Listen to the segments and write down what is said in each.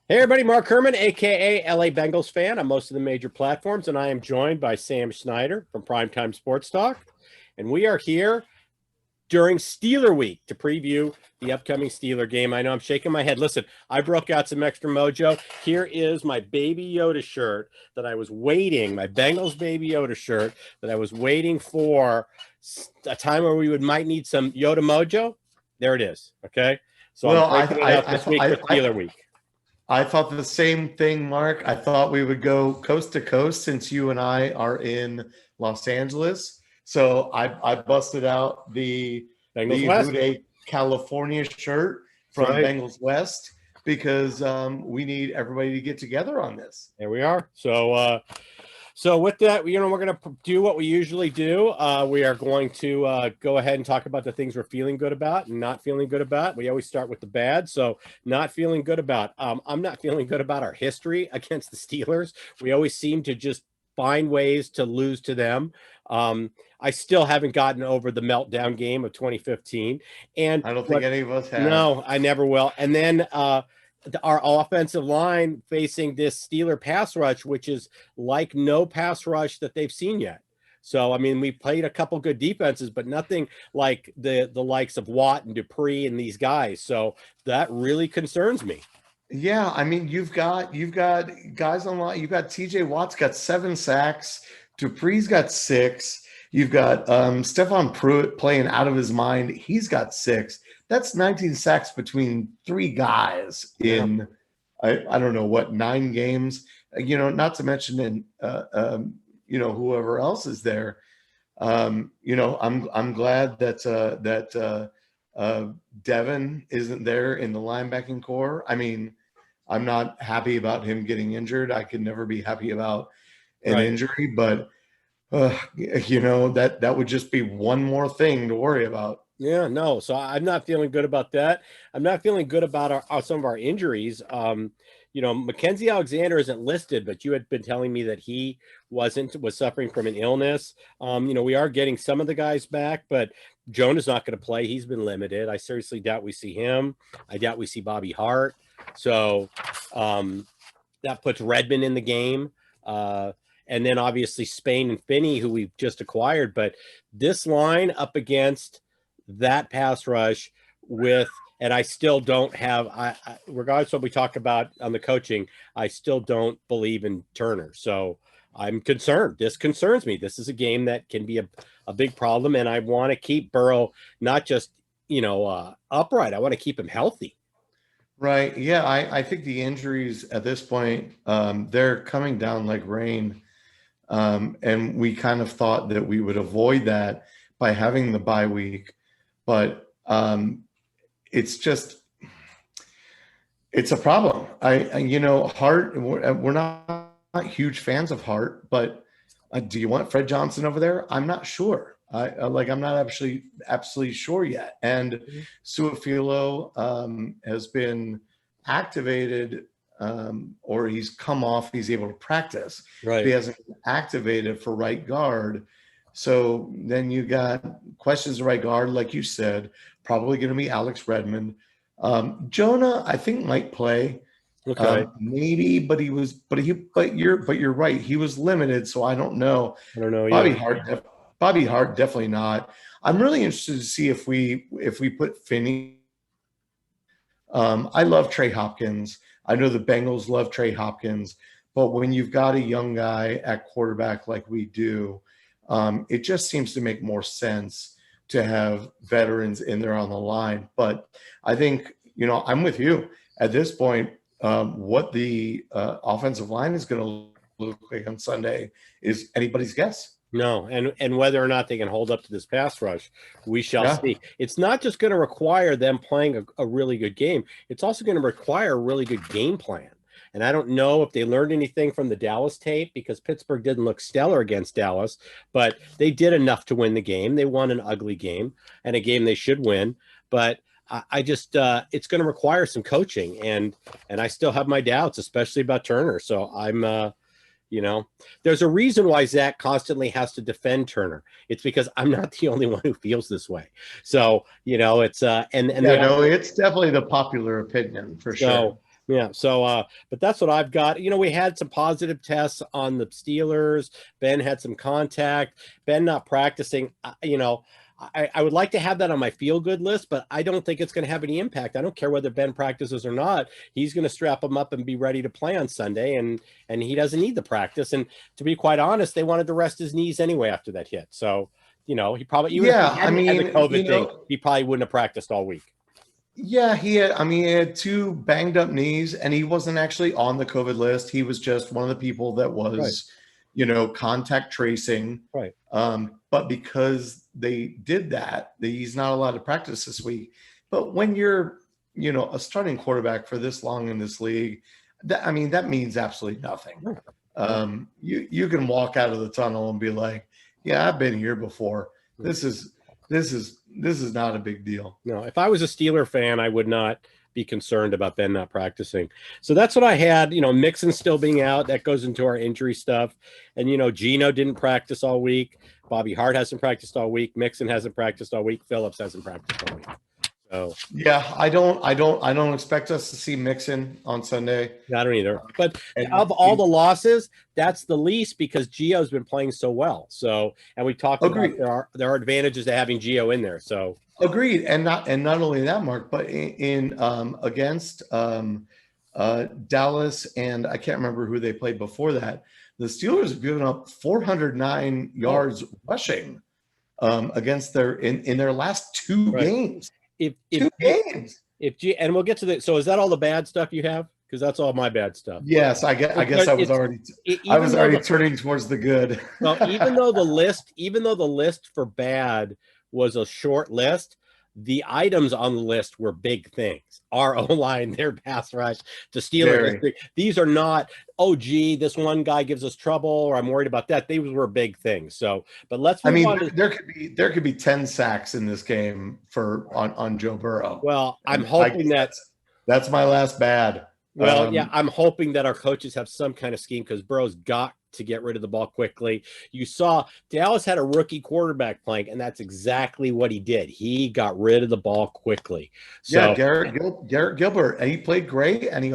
Hey everybody, Mark Herman, aka LA Bengals fan on most of the major platforms, and I am joined by Sam Schneider from Primetime Sports Talk. And we are here during Steeler Week to preview the upcoming Steeler game. I know I'm shaking my head. Listen, I broke out some extra mojo. Here is my Baby Yoda shirt that I was waiting, my Bengals Baby Yoda shirt that I was waiting for a time where we might need some Yoda mojo. There it is. Okay. So I'm Well, breaking it out this week for Steeler Week. I thought the same thing, Mark. I thought we would go coast to coast since you and I are in Los Angeles. So I busted out Bengals the West. Houday California shirt That's from right. Bengals West because we need everybody to get together on this. There we are. So with that, we're going to do what we usually do. We are going to go ahead and talk about the things we're feeling good about and not feeling good about. We always start with the bad. So not feeling good about. I'm not feeling good about our history against the Steelers. We always seem to just find ways to lose to them. I still haven't gotten over the meltdown game of 2015. And I don't think any of us have. no, I never will. And then our offensive line facing this Steeler pass rush, which is like no pass rush that they've seen yet. So, I mean, we played a couple good defenses, but nothing like the likes of Watt and Dupree and these guys. So that really concerns me. Yeah, I mean, you've got guys on line. You've got TJ Watt's got 7 sacks. Dupree's got 6. You've got Stephon Pruitt playing out of his mind. He's got 6. That's 19 sacks between 3 guys in I don't know what 9 games. Not to mention in whoever else is there. I'm glad that Devin isn't there in the linebacking core. I mean, I'm not happy about him getting injured. I could never be happy about an injury, but that would just be one more thing to worry about. Yeah, no. So I'm not feeling good about that. I'm not feeling good about some of our injuries. Mackenzie Alexander isn't listed, but you had been telling me that he was suffering from an illness. We are getting some of the guys back, but Jonah's not going to play. He's been limited. I seriously doubt we see him. I doubt we see Bobby Hart. So that puts Redmond in the game. And then obviously Spain and Finney, who we've just acquired. But this line up against that pass rush and I still don't have, regardless of what we talk about on the coaching, I still don't believe in Turner. So I'm concerned. This concerns me. This is a game that can be a big problem. And I want to keep Burrow not just, upright. I want to keep him healthy. Right. Yeah. I think the injuries at this point, they're coming down like rain. And we kind of thought that we would avoid that by having the bye week. But it's a problem. Hart, we're not huge fans of Hart, but do you want Fred Johnson over there? I'm not sure. I'm not absolutely sure yet. And Suafilo has been activated, or he's come off. He's able to practice. Right. He hasn't been activated for right guard. So then you got questions of right guard, like you said, probably going to be Alex Redmond. Jonah, I think, might play. Okay. Maybe, but you're right. He was limited, so I don't know. I don't know. Bobby Hart, definitely not. I'm really interested to see if we put Finney. I love Trey Hopkins. I know the Bengals love Trey Hopkins, but when you've got a young guy at quarterback like we do, it just seems to make more sense to have veterans in there on the line. But I think, I'm with you at this point. What the offensive line is going to look like on Sunday is anybody's guess. No, and whether or not they can hold up to this pass rush, we shall see. It's not just going to require them playing a really good game. It's also going to require a really good game plan. And I don't know if they learned anything from the Dallas tape, because Pittsburgh didn't look stellar against Dallas, but they did enough to win the game. They won an ugly game and a game they should win. But I just it's going to require some coaching, and I still have my doubts, especially about Turner. So I'm there's a reason why Zach constantly has to defend Turner. It's because I'm not the only one who feels this way. So, it's it's definitely the popular opinion for sure. Yeah. So, but that's what I've got. We had some positive tests on the Steelers. Ben had some contact. Ben not practicing. I would like to have that on my feel good list, but I don't think it's going to have any impact. I don't care whether Ben practices or not. He's going to strap him up and be ready to play on Sunday, and he doesn't need the practice. And to be quite honest, they wanted to rest his knees anyway after that hit. So, he probably even if he hadn't had the COVID thing, he probably wouldn't have practiced all week. Yeah, he had two banged up knees, and he wasn't actually on the COVID list. He was just one of the people that was, contact tracing. Right. But because they did that, he's not allowed to practice this week. But when you're, a starting quarterback for this long in this league, that means absolutely nothing. You can walk out of the tunnel and be like, yeah, I've been here before. This is not a big deal. No, if I was a Steeler fan, I would not be concerned about Ben not practicing. So that's what I had. Mixon still being out. That goes into our injury stuff. And, Geno didn't practice all week. Bobby Hart hasn't practiced all week. Mixon hasn't practiced all week. Phillips hasn't practiced all week. So yeah, I don't expect us to see Mixon on Sunday. I don't either. But of all the losses, that's the least because Gio's been playing so well. So, and we talked about there are advantages to having Gio in there. So agreed, and not only that, Mark, but in against Dallas, and I can't remember who they played before that. The Steelers have given up 409 yards rushing against in their last two games. Two games. And we'll get to the. So is that all the bad stuff you have? Because that's all my bad stuff. Yes, I guess I was already turning towards the good. Well, even though the list for bad was a short list, the items on the list were big things. Our O-line, their pass rush, the Steelers. These are not, oh, gee, this one guy gives us trouble, or I'm worried about that. These were big things. So, but let's move on. There could be 10 sacks in this game on Joe Burrow. Well, I'm hoping that's my last bad. Well, yeah, I'm hoping that our coaches have some kind of scheme because Burrow's got to get rid of the ball quickly. You saw Dallas had a rookie quarterback playing, and that's exactly what he did. He got rid of the ball quickly. So, yeah, Garrett Gilbert, and he played great, and he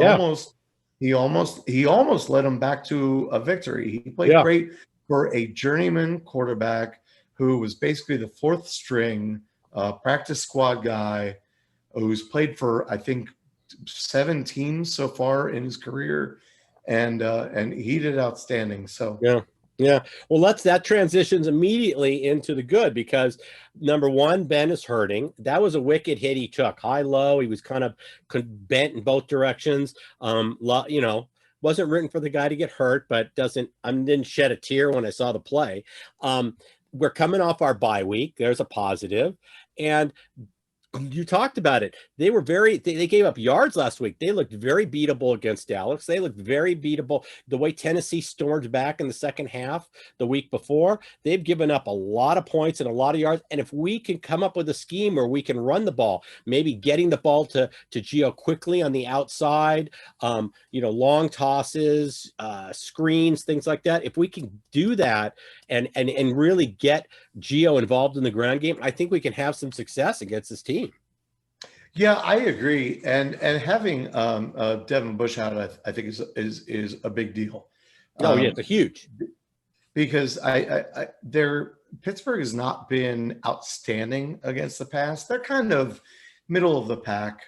almost led him back to a victory. He played great for a journeyman quarterback who was basically the fourth string practice squad guy who's played for, I think, 7 teams so far in his career, and he did outstanding. So yeah. Well, that transitions immediately into the good because number one, Ben is hurting. That was a wicked hit he took, high low. He was kind of bent in both directions. Wasn't written for the guy to get hurt, but didn't shed a tear when I saw the play. We're coming off our bye week. There's a positive, and you talked about it. They gave up yards last week. They looked very beatable against Dallas. They looked very beatable. The way Tennessee stormed back in the second half the week before, they've given up a lot of points and a lot of yards. And if we can come up with a scheme where we can run the ball, maybe getting the ball to Gio quickly on the outside, long tosses, screens, things like that. If we can do that and really get Gio involved in the ground game, I think we can have some success against this team. Yeah, I agree, and having Devin Bush out, I think is a big deal. Oh yeah, it's a huge because Pittsburgh has not been outstanding against the pass. They're kind of middle of the pack,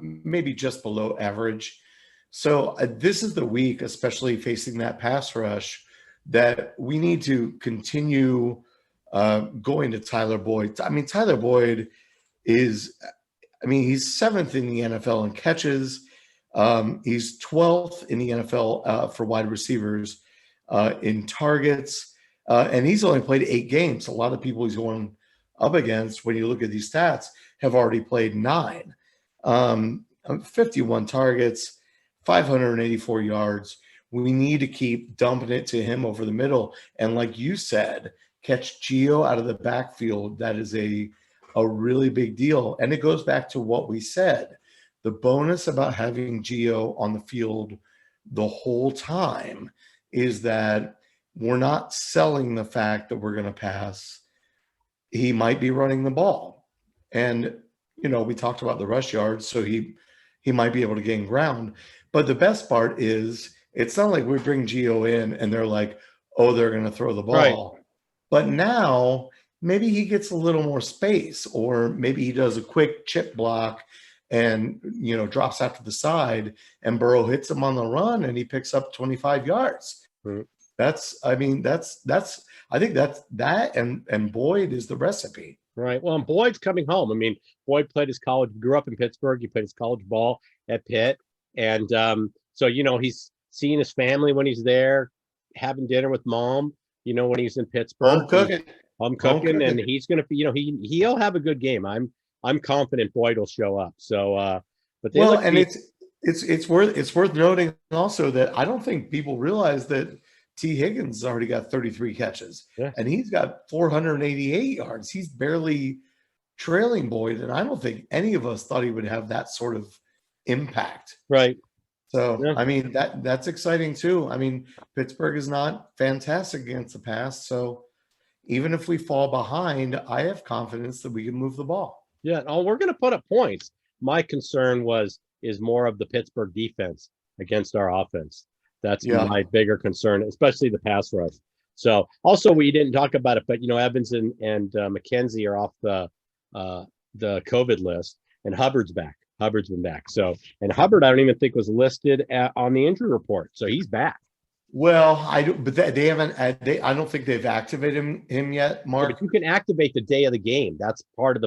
maybe just below average. So this is the week, especially facing that pass rush, that we need to continue going to Tyler Boyd. I mean, Tyler Boyd he's 7th in the NFL in catches. He's 12th in the NFL for wide receivers in targets. And he's only played 8 games. A lot of people he's going up against, when you look at these stats, have already played 9. 51 targets, 584 yards. We need to keep dumping it to him over the middle. And like you said, catch Gio out of the backfield. That is a really big deal. And it goes back to what we said. The bonus about having Gio on the field the whole time is that we're not selling the fact that we're going to pass. He might be running the ball. And, we talked about the rush yards. So he he might be able to gain ground. But the best part is it's not like we bring Gio in and they're like, oh, they're going to throw the ball. Right. But now maybe he gets a little more space, or maybe he does a quick chip block and, drops out to the side, and Burrow hits him on the run and he picks up 25 yards. Mm-hmm. I think that and Boyd is the recipe. Right. Well, and Boyd's coming home. I mean, Boyd played his college, grew up in Pittsburgh. He played his college ball at Pitt. And so, he's seeing his family when he's there, having dinner with mom, when he's in Pittsburgh. Home cooking. And he's going to be, he'll have a good game. I'm confident Boyd will show up. So, but it's worth noting also that I don't think people realize that T. Higgins has already got 33 catches, and he's got 488 yards. He's barely trailing Boyd, and I don't think any of us thought he would have that sort of impact. Right. So, I mean, that's exciting too. I mean, Pittsburgh is not fantastic against the pass, so even if we fall behind, I have confidence that we can move the ball. Yeah, we're going to put up points. My concern is more of the Pittsburgh defense against our offense. That's my bigger concern, especially the pass rush. So also we didn't talk about it, but Evans and McKenzie are off the COVID list, and Hubbard's back. Hubbard's been back. So, and Hubbard, I don't even think was listed on the injury report. So he's back. Well, I don't think they've activated him yet, Mark. Yeah, but you can activate the day of the game. That's part of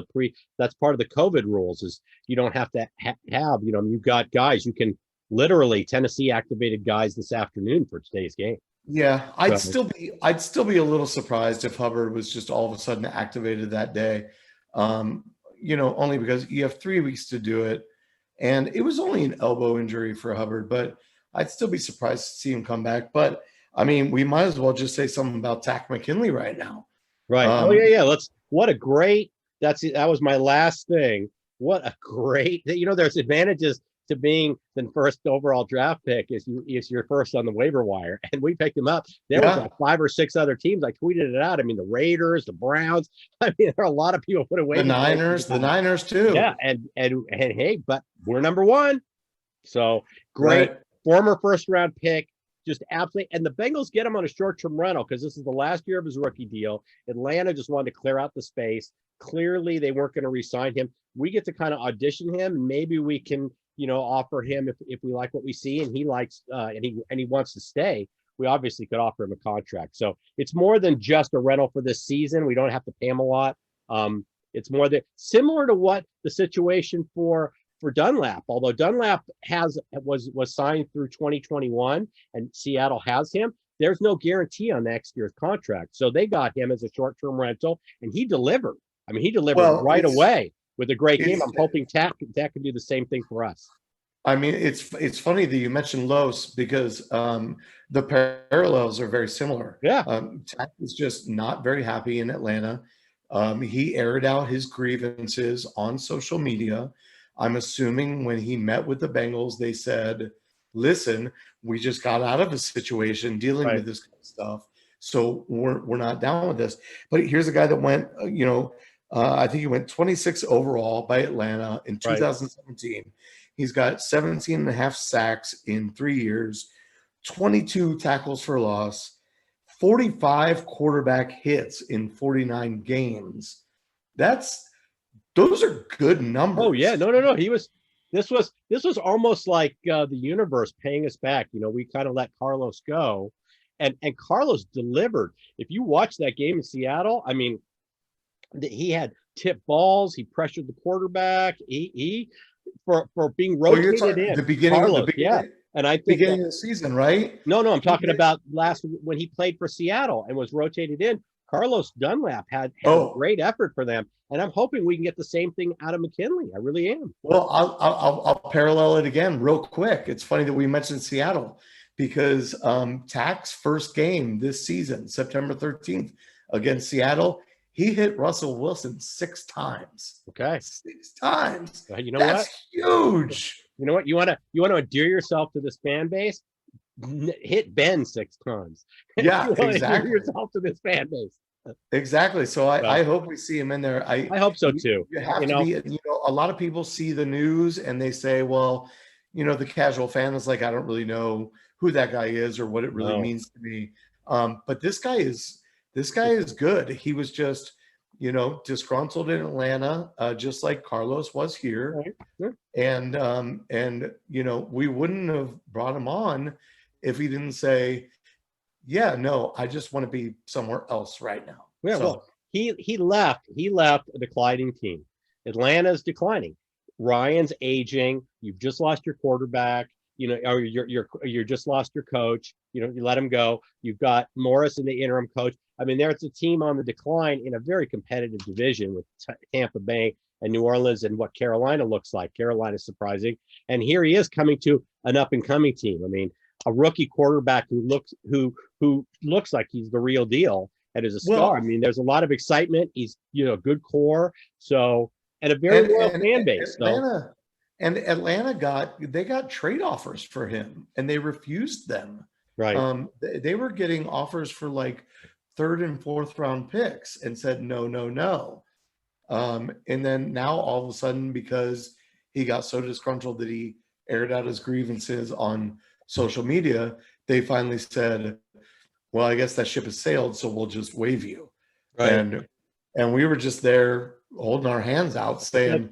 that's part of the COVID rules. Is you don't have to have you've got guys you can. Literally, Tennessee activated guys this afternoon for today's game. Yeah, I'd still be a little surprised if Hubbard was just all of a sudden activated that day. Only because you have 3 weeks to do it, and it was only an elbow injury for Hubbard. But I'd still be surprised to see him come back. But I mean, we might as well just say something about Tack McKinley right now. Right. That was my last thing. What a great. There's advantages to being the first overall draft pick is you're first on the waiver wire, and we picked him up. There was like 5 or 6 other teams. I tweeted it out. I mean, the Raiders, the Browns. I mean, there are a lot of people put away. The Niners too. Yeah, and hey, but we're number 1. So great, former first round pick, just absolutely. And the Bengals get him on a short-term rental because this is the last year of his rookie deal. Atlanta just wanted to clear out the space. Clearly, they weren't going to re-sign him. We get to kind of audition him. Maybe we can. Offer him if we like what we see and he likes and he wants to stay, we obviously could offer him a contract. So it's more than just a rental for this season. We don't have to pay him a lot. It's more similar to what the situation for Dunlap, although Dunlap was signed through 2021 and Seattle has him. There's no guarantee on next year's contract. So they got him as a short-term rental and he delivered. I mean, he delivered right away. With a great game. I'm hoping Tack can do the same thing for us. I mean, it's funny that you mentioned Los because the parallels are very similar. Yeah. Tack is just not very happy in Atlanta. He aired out his grievances on social media. I'm assuming when he met with the Bengals, they said, listen, we just got out of a situation dealing with this kind of stuff. So we're not down with this. But here's a guy that went, I think he went 26 overall by Atlanta in 2017. He's got 17 and a half sacks in 3 years, 22 tackles for loss, 45 quarterback hits in 49 games. Those are good numbers. Oh yeah, no. This was almost like the universe paying us back. We kind of let Carlos go, and Carlos delivered. If you watch that game in Seattle, I mean. He had tip balls. He pressured the quarterback. He for being rotated in the beginning Carlos, of the beginning, and I think beginning of the season, right? No, I'm talking about when he played for Seattle and was rotated in. Carlos Dunlap had a great effort for them, and I'm hoping we can get the same thing out of McKinley. I really am. Well, I'll parallel it again real quick. It's funny that we mentioned Seattle because Tack's first game this season, September 13th against Seattle. He hit Russell Wilson 6 times. Okay, 6 times. You know That's huge. You know what? You want to endear yourself to this fan base. Hit Ben 6 times. Yeah, exactly. Endear yourself to this fan base. Exactly. So I hope we see him in there. I hope so too. You have You to know, be, a lot of people see the news and they say, well, the casual fan is like, I don't really know who that guy is or what it really no. means to me. But this guy is good. He was just, disgruntled in Atlanta, just like Carlos was here. Right. Yeah. And we wouldn't have brought him on if he didn't say, yeah, no, I just want to be somewhere else right now. Yeah, So well, he left a declining team. Atlanta's declining. Ryan's aging. You've just lost your quarterback. Or you're just lost your coach. You let him go. You've got Morris in the interim coach. I mean, there's a team on the decline in a very competitive division with Tampa Bay and New Orleans and what Carolina looks like. Carolina's surprising, and here he is coming to an up and coming team. I mean, a rookie quarterback who looks like he's the real deal and is a star. well, I mean, there's a lot of excitement. He's good core, so and a very loyal fan base. Atlanta got trade offers for him and they refused them. Right. They were getting offers for like third and fourth round picks and said no, no, no. And then now all of a sudden, because he got so disgruntled that he aired out his grievances on social media, they finally said, well, I guess that ship has sailed, so we'll just waive you. Right. And we were just there holding our hands out saying,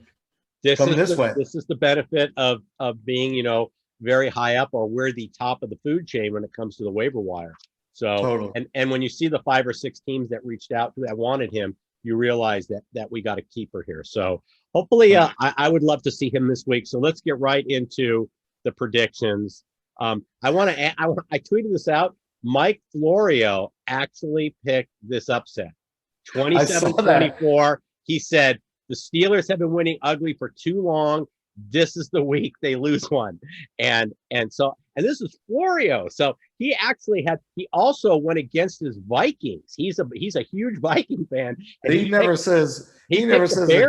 come this way. This is the benefit of being, very high up, or we're the top of the food chain when it comes to the waiver wire. So Totally. and when you see the 5 or 6 teams that reached out to that wanted him, you realize that we got a keeper here. So hopefully I would love to see him this week. So let's get right into the predictions. I tweeted this out. Mike Florio actually picked this upset. 27-24. He said the Steelers have been winning ugly for too long. This is the week they lose one. And this is Florio. So he also went against his Vikings. He's a huge Viking fan. And he never says a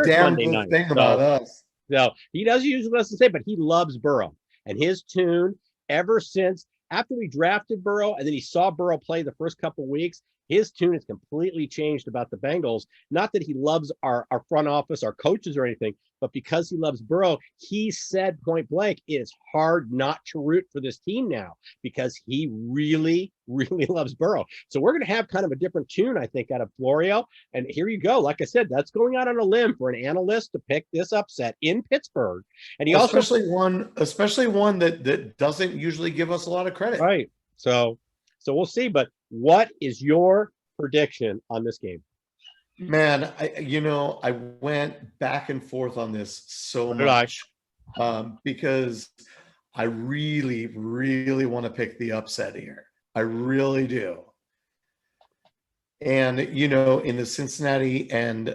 damn good thing about us. No, he doesn't usually listen to say, but he loves Burrow. And his tune ever since after we drafted Burrow and then he saw Burrow play the first couple of weeks, his tune has completely changed about the Bengals. Not that he loves our front office, our coaches or anything, but because he loves Burrow, he said point blank, it is hard not to root for this team now because he really, really loves Burrow. So we're going to have kind of a different tune, I think, out of Florio. And here you go. Like I said, that's going out on a limb for an analyst to pick this upset in Pittsburgh. And he especially one that doesn't usually give us a lot of credit. Right. So we'll see. But what is your prediction on this game? Man, I went back and forth on this so much because I really, really want to pick the upset here. I really do. And, in the Cincinnati and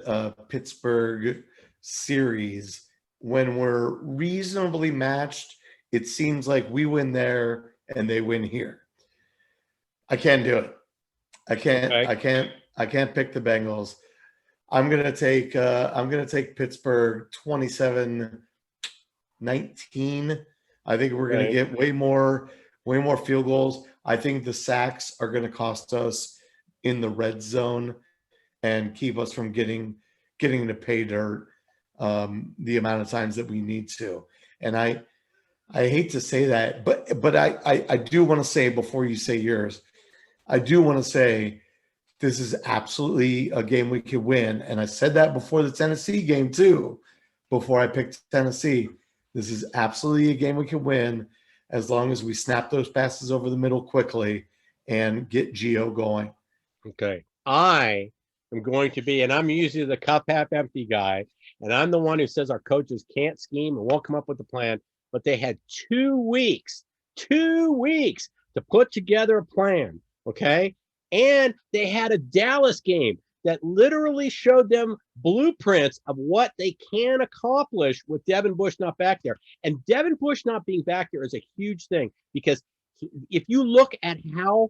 Pittsburgh series, when we're reasonably matched, it seems like we win there and they win here. I can't do it. I can't. Okay. I can't pick the Bengals. I'm gonna take Pittsburgh 27-19. I think we're gonna get way more field goals. I think the sacks are gonna cost us in the red zone and keep us from getting to pay dirt the amount of times that we need to. And I hate to say that, but I do want to say before you say yours, I do want to say this is absolutely a game we could win. And I said that before the Tennessee game too, before I picked Tennessee. This is absolutely a game we could win as long as we snap those passes over the middle quickly and get Gio going. Okay. I am going to be, and I'm usually the cup half empty guy, and I'm the one who says our coaches can't scheme and won't come up with a plan, but they had 2 weeks to put together a plan. Okay. And they had a Dallas game that literally showed them blueprints of what they can accomplish with Devin Bush not back there. And Devin Bush not being back there is a huge thing because if you look at how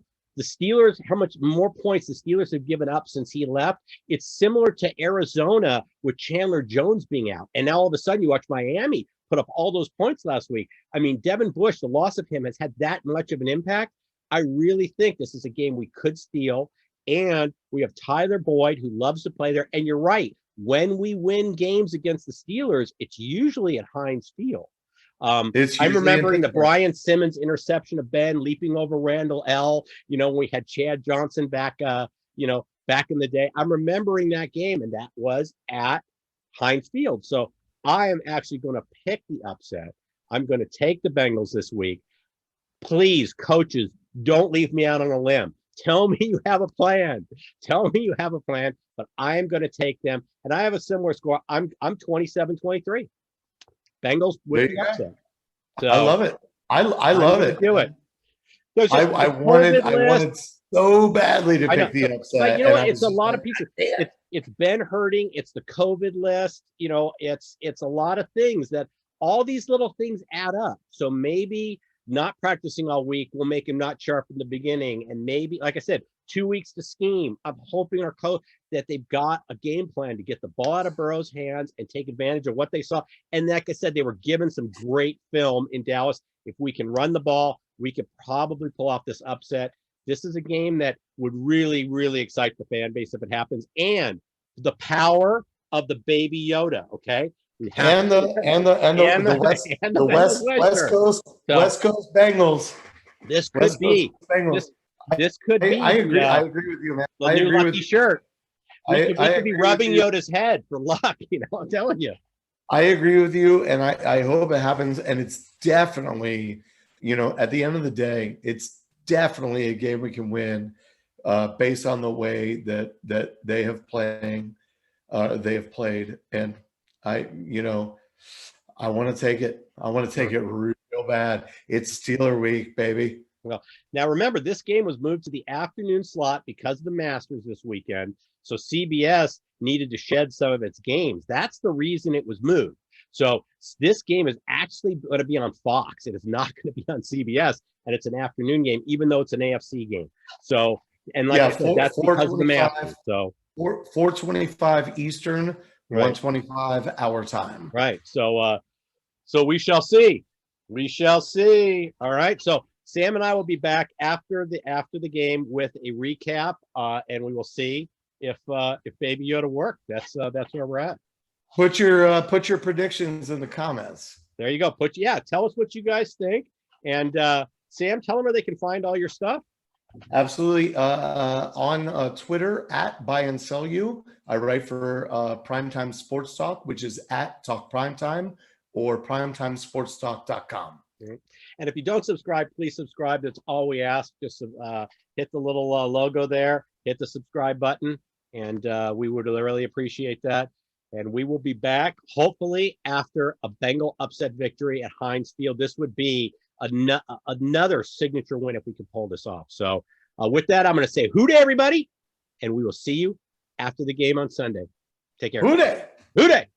much more points the Steelers have given up since he left, it's similar to Arizona with Chandler Jones being out. And now all of a sudden you watch Miami put up all those points last week. I mean, Devin Bush, the loss of him has had that much of an impact. I really think this is a game we could steal. And we have Tyler Boyd, who loves to play there. And you're right. When we win games against the Steelers, it's usually at Heinz Field. It's I'm usually in remembering the Pittsburgh. Brian Simmons interception of Ben leaping over Randall L. You know, when we had Chad Johnson back, back in the day. I'm remembering that game, and that was at Heinz Field. So I am actually going to pick the upset. I'm going to take the Bengals this week. Please, coaches, don't leave me out on a limb. Tell me you have a plan. Tell me you have a plan, but I am going to take them. And I have a similar score. I'm 27-23. Bengals with the upset. So I love it. I love it. Do it. I wanted so badly to pick the upset. But you know what? It's a lot of pieces. It's Ben hurting. It's the COVID list. You know, it's a lot of things that all these little things add up. So maybe not practicing all week will make him not sharp in the beginning. And maybe, like I said, 2 weeks to scheme. I'm hoping our coach that they've got a game plan to get the ball out of Burrow's hands and take advantage of what they saw. And like I said, they were given some great film in Dallas. If we can run the ball, we could probably pull off this upset. This is a game that would really, really excite the fan base if it happens. And the power of the baby Yoda, okay? And the West Coast Bengals. This could be this could be. I agree with you, man. The new lucky shirt. We could be rubbing Yoda's head for luck. You know, I'm telling you. I agree with you, and I hope it happens. And it's definitely, you know, at the end of the day, it's definitely a game we can win, based on the way that they have played, and I want to take it. I want to take it real bad. It's Steeler week, baby. Well, now remember, this game was moved to the afternoon slot because of the Masters this weekend. So CBS needed to shed some of its games. That's the reason it was moved. So this game is actually going to be on Fox. It is not going to be on CBS, and it's an afternoon game, even though it's an AFC game. So, and like I said, that's because of the Masters. So 4:25 Eastern. 1:25 our time. Right. So we shall see. We shall see. All right. So Sam and I will be back after the game with a recap, and we will see if Baby Yoda worked. That's where we're at. Put your predictions in the comments. There you go. Tell us what you guys think. And Sam, tell them where they can find all your stuff. Absolutely. On Twitter at Buy and Sell You. I write for Primetime Sports Talk, which is at Talk Primetime, or primetimesportstalk.com. And if you don't subscribe, please subscribe. That's all we ask. Just hit the little logo there, hit the subscribe button, and we would really appreciate that. And we will be back, hopefully, after a Bengal upset victory at Heinz Field. This would be another signature win if we could pull this off. So with that, I'm going to say hooday, everybody, and we will see you after the game on Sunday. Take care. Hooday. Hooday.